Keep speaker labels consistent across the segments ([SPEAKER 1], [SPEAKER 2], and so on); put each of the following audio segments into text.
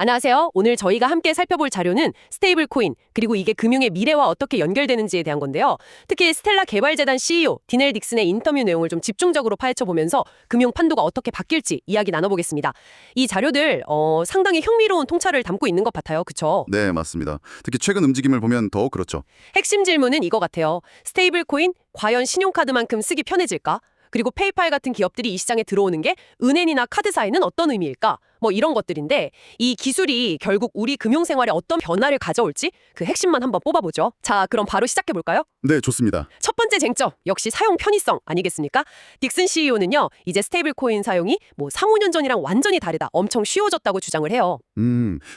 [SPEAKER 1] 안녕하세요. 오늘 저희가 함께 살펴볼 자료는 스테이블 코인, 그리고 이게 금융의 미래와 어떻게 연결되는지에 대한 건데요. 특히 스텔라 개발재단 CEO 디넬 딕슨의 인터뷰 내용을 좀 집중적으로 파헤쳐보면서 금융 판도가 어떻게 바뀔지 이야기 나눠보겠습니다. 이 자료들 상당히 흥미로운 통찰을 담고 있는 것 같아요. 그쵸?
[SPEAKER 2] 네, 맞습니다. 특히 최근 움직임을 보면 더욱 그렇죠.
[SPEAKER 1] 핵심 질문은 이거 같아요. 스테이블 코인, 과연 신용카드만큼 쓰기 편해질까? 그리고 페이팔 같은 기업들이 이 시장에 들어오는 게 은행이나 카드사에는 어떤 의미일까? 뭐 이런 것들인데 이 기술이 결국 우리 금융생활에 어떤 변화를 가져올지 그 핵심만 한번 뽑아보죠. 자, 그럼 바로 시작해볼까요?
[SPEAKER 2] 네, 좋습니다.
[SPEAKER 1] 첫 번째 쟁점, 역시 사용 편의성 아니겠습니까? 딕슨 CEO는요, 이제 스테이블 코인 사용이 3, 5년 전이랑 완전히 다르다, 엄청 쉬워졌다고 주장을 해요.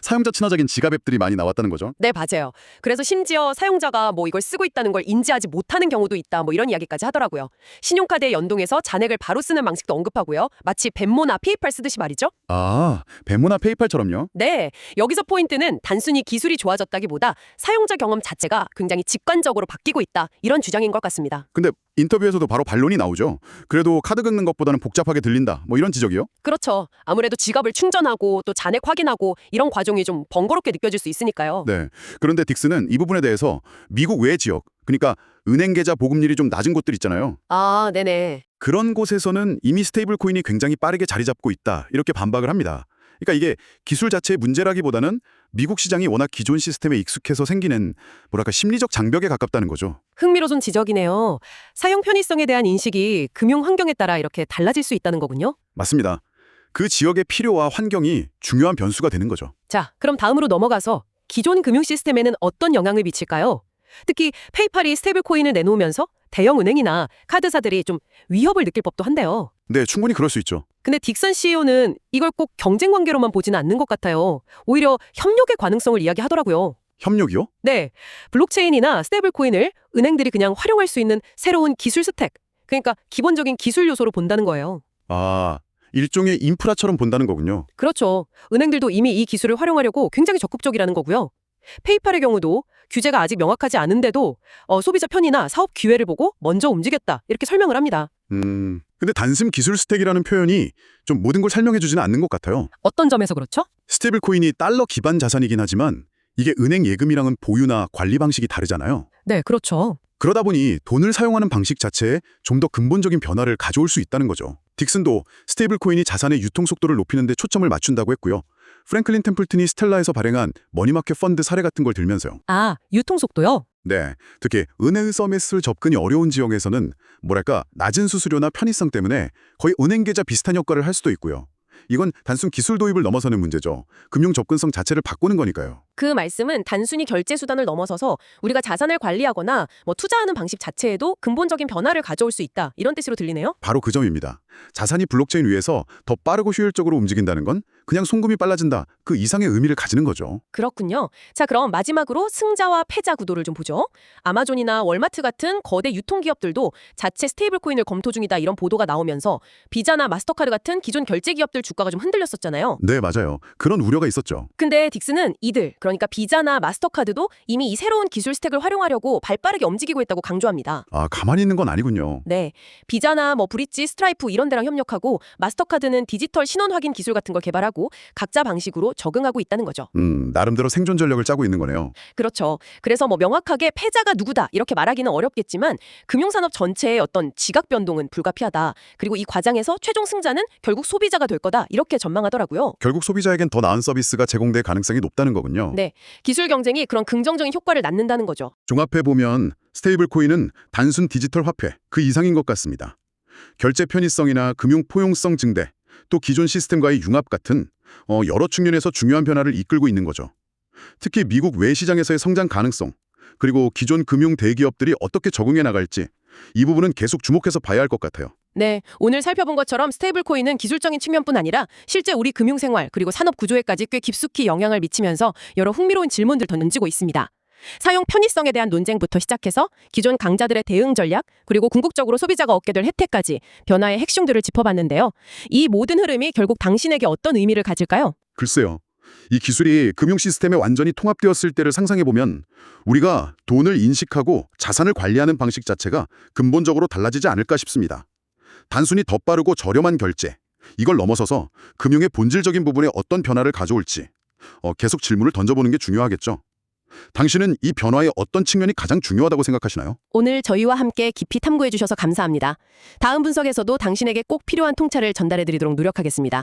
[SPEAKER 2] 사용자 친화적인 지갑 앱들이 많이 나왔다는 거죠.
[SPEAKER 1] 네, 맞아요. 그래서 심지어 사용자가 이걸 쓰고 있다는 걸 인지하지 못하는 경우도 있다, 이런 이야기까지 하더라고요. 신용카드에 연동해서 잔액을 바로 쓰는 방식도 언급하고요. 마치 벤모나 페이팔 쓰듯이 말이죠.
[SPEAKER 2] 아, 벤모나 페이팔처럼요?
[SPEAKER 1] 네, 여기서 포인트는 단순히 기술이 좋아졌다기보다 사용자 경험 자체가 굉장히 직관적으로 바뀌고 있다, 이런 주장인 것 같습니다.
[SPEAKER 2] 근데 인터뷰에서도 바로 반론이 나오죠. 그래도 카드 긁는 것보다는 복잡하게 들린다. 뭐 이런 지적이요?
[SPEAKER 1] 그렇죠. 아무래도 지갑을 충전하고 또 잔액 확인하고 이런 과정이 좀 번거롭게 느껴질 수 있으니까요.
[SPEAKER 2] 네. 그런데 딕슨은 이 부분에 대해서 미국 외 지역, 그러니까 은행 계좌 보급률이 좀 낮은 곳들 있잖아요.
[SPEAKER 1] 아, 네네.
[SPEAKER 2] 그런 곳에서는 이미 스테이블 코인이 굉장히 빠르게 자리 잡고 있다. 이렇게 반박을 합니다. 그러니까 이게 기술 자체의 문제라기보다는 미국 시장이 워낙 기존 시스템에 익숙해서 생기는 뭐랄까 심리적 장벽에 가깝다는 거죠.
[SPEAKER 1] 흥미로운 지적이네요. 사용 편의성에 대한 인식이 금융 환경에 따라 이렇게 달라질 수 있다는 거군요.
[SPEAKER 2] 맞습니다. 그 지역의 필요와 환경이 중요한 변수가 되는 거죠.
[SPEAKER 1] 자, 그럼 다음으로 넘어가서 기존 금융 시스템에는 어떤 영향을 미칠까요? 특히 페이팔이 스테이블 코인을 내놓으면서 대형 은행이나 카드사들이 좀 위협을 느낄 법도 한데요.
[SPEAKER 2] 네, 충분히 그럴 수 있죠.
[SPEAKER 1] 근데 딕슨 CEO는 이걸 꼭 경쟁 관계로만 보지는 않는 것 같아요. 오히려 협력의 가능성을 이야기하더라고요.
[SPEAKER 2] 협력이요?
[SPEAKER 1] 네, 블록체인이나 스테이블 코인을 은행들이 그냥 활용할 수 있는 새로운 기술 스택, 그러니까 기본적인 기술 요소로 본다는 거예요.
[SPEAKER 2] 아, 일종의 인프라처럼 본다는 거군요.
[SPEAKER 1] 그렇죠. 은행들도 이미 이 기술을 활용하려고 굉장히 적극적이라는 거고요. 페이팔의 경우도 규제가 아직 명확하지 않은데도 소비자 편의나 사업 기회를 보고 먼저 움직였다, 이렇게 설명을 합니다.
[SPEAKER 2] 근데 단순 기술 스택이라는 표현이 좀 모든 걸 설명해 주지는 않는 것 같아요.
[SPEAKER 1] 어떤 점에서 그렇죠?
[SPEAKER 2] 스테이블 코인이 달러 기반 자산이긴 하지만 이게 은행 예금이랑은 보유나 관리 방식이 다르잖아요.
[SPEAKER 1] 네, 그렇죠.
[SPEAKER 2] 그러다 보니 돈을 사용하는 방식 자체에 좀 더 근본적인 변화를 가져올 수 있다는 거죠. 딕슨도 스테이블 코인이 자산의 유통 속도를 높이는 데 초점을 맞춘다고 했고요. 프랭클린 템플튼이 스텔라에서 발행한 머니마켓 펀드 사례 같은 걸 들면서요.
[SPEAKER 1] 아, 유통속도요?
[SPEAKER 2] 네, 특히 은행 서비스 접근이 어려운 지역에서는 뭐랄까 낮은 수수료나 편의성 때문에 거의 은행 계좌 비슷한 효과를 할 수도 있고요. 이건 단순 기술 도입을 넘어서는 문제죠. 금융 접근성 자체를 바꾸는 거니까요.
[SPEAKER 1] 그 말씀은 단순히 결제 수단을 넘어서서 우리가 자산을 관리하거나 투자하는 방식 자체에도 근본적인 변화를 가져올 수 있다, 이런 뜻으로 들리네요.
[SPEAKER 2] 바로 그 점입니다. 자산이 블록체인 위에서 더 빠르고 효율적으로 움직인다는 건 그냥 송금이 빨라진다, 그 이상의 의미를 가지는 거죠.
[SPEAKER 1] 그렇군요. 자, 그럼 마지막으로 승자와 패자 구도를 좀 보죠. 아마존이나 월마트 같은 거대 유통기업들도 자체 스테이블 코인을 검토 중이다, 이런 보도가 나오면서 비자나 마스터카드 같은 기존 결제 기업들 주가가 좀 흔들렸었잖아요.
[SPEAKER 2] 네, 맞아요. 그런 우려가 있었죠.
[SPEAKER 1] 근데 딕슨은 이들, 그러니까 비자나 마스터카드도 이미 이 새로운 기술 스택을 활용하려고 발빠르게 움직이고 있다고 강조합니다.
[SPEAKER 2] 아, 가만히 있는 건 아니군요.
[SPEAKER 1] 네, 비자나 브릿지, 스트라이프 이런 데랑 협력하고 마스터카드는 디지털 신원 확인 기술 같은 걸 개발하고 각자 방식으로 적응하고 있다는 거죠.
[SPEAKER 2] 나름대로 생존 전략을 짜고 있는 거네요.
[SPEAKER 1] 그렇죠. 그래서 명확하게 패자가 누구다 이렇게 말하기는 어렵겠지만 금융산업 전체의 어떤 지각 변동은 불가피하다. 그리고 이 과정에서 최종 승자는 결국 소비자가 될 거다, 이렇게 전망하더라고요.
[SPEAKER 2] 결국 소비자에겐 더 나은 서비스가 제공될 가능성이 높다는 거군요.
[SPEAKER 1] 네, 기술 경쟁이 그런 긍정적인 효과를 낳는다는 거죠.
[SPEAKER 2] 종합해보면 스테이블 코인은 단순 디지털 화폐 그 이상인 것 같습니다. 결제 편의성이나 금융 포용성 증대, 또 기존 시스템과의 융합 같은 여러 측면에서 중요한 변화를 이끌고 있는 거죠. 특히 미국 외 시장에서의 성장 가능성, 그리고 기존 금융 대기업들이 어떻게 적응해 나갈지 이 부분은 계속 주목해서 봐야 할 것 같아요.
[SPEAKER 1] 네, 오늘 살펴본 것처럼 스테이블 코인은 기술적인 측면뿐 아니라 실제 우리 금융생활 그리고 산업 구조에까지 꽤 깊숙이 영향을 미치면서 여러 흥미로운 질문들 던지고 있습니다. 사용 편의성에 대한 논쟁부터 시작해서 기존 강자들의 대응 전략, 그리고 궁극적으로 소비자가 얻게 될 혜택까지 변화의 핵심들을 짚어봤는데요. 이 모든 흐름이 결국 당신에게 어떤 의미를 가질까요?
[SPEAKER 2] 글쎄요. 이 기술이 금융 시스템에 완전히 통합되었을 때를 상상해보면 우리가 돈을 인식하고 자산을 관리하는 방식 자체가 근본적으로 달라지지 않을까 싶습니다. 단순히 더 빠르고 저렴한 결제, 이걸 넘어서서 금융의 본질적인 부분에 어떤 변화를 가져올지, 계속 질문을 던져보는 게 중요하겠죠. 당신은 이 변화의 어떤 측면이 가장 중요하다고 생각하시나요?
[SPEAKER 1] 오늘 저희와 함께 깊이 탐구해 주셔서 감사합니다. 다음 분석에서도 당신에게 꼭 필요한 통찰을 전달해 드리도록 노력하겠습니다.